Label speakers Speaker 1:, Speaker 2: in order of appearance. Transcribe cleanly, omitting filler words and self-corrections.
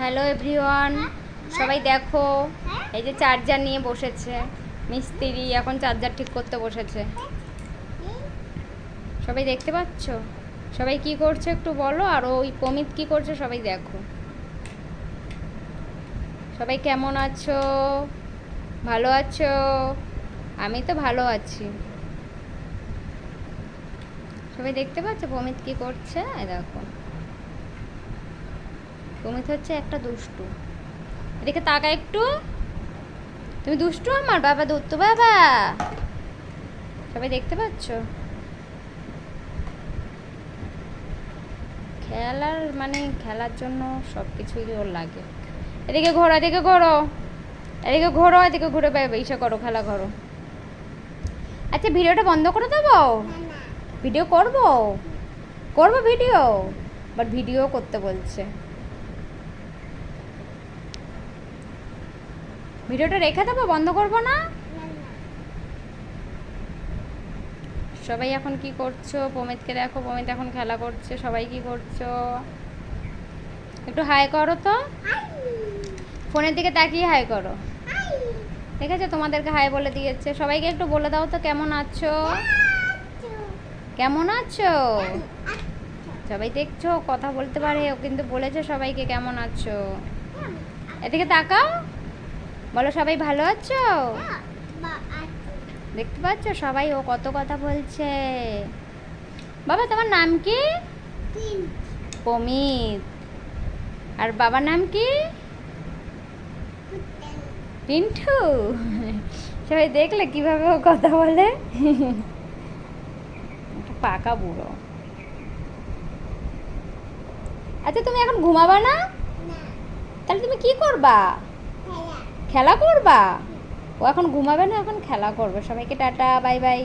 Speaker 1: Hello everyone, সবাই দেখো এই যে চার্জার নিয়ে বসেছে মিস্ত্রি, এখন চার্জার ঠিক করতে বসেছে। সবাই দেখতে পাচ্ছ? সবাই কি করছে একটু বলো, আর ওই পমিত কি করছে সবাই দেখো। সবাই কেমন আছো? ভালো আছো? আমি তো ভালো আছি। সবাই দেখতে পাচ্ছ পমিত কি করছে? দেখো, পমিত হচ্ছে একটা দুষ্টু। এদিকে তাকা একটু। তুমি দুষ্টু আমার বাবা, দত্তু বাবা। সবাই দেখতে পাচ্ছ? খেলার জন্য সব কিছুই ওর লাগে। এদিকে ঘোরো, এদিকে ঘোরো, এদিকে ঘোরো, এদিকে ঘুরে ইসে করো, খেলা করো। আচ্ছা, ভিডিওটা বন্ধ করে দেবো? ভিডিও করবো, করবো ভিডিও, বাট ভিডিও করতে বলছে। ভিডিওটা রেখে দেবো, বন্ধ করবো না। সবাই এখন কি করছো? পমিতকে দেখো, পমিত এখন খেলা করছে। সবাই কি করছো? একটু হাই করো তো, ফোনের দিকে তাকিয়ে হাই করো। ঠিক আছে, তোমাদেরকে হাই বলে দিয়েছে। সবাইকে একটু বলে দাও তো কেমন আছো, কেমন আছো। সবাই দেখছো কথা বলতে পারে ও, কিন্তু বলেছে সবাইকে কেমন আছো। এদিকে তাকাও, বলো সবাই ভালো আছো। দেখতে পাচ্ছ সবাই ও কত কথা বলছে। বাবা তোমার নাম কি? পমিত। আর বাবার নাম কি? পিন্টু। সবাই দেখলে কিভাবে ও কথা বলে। পাকা বুড়ো। আচ্ছা, তুমি এখন ঘুমাবা না? তাহলে তুমি কি করবা? খেলা করবা? ও এখন ঘুমাবে না, এখন খেলা করবে। সবাইকে টাটা, বাই বাই।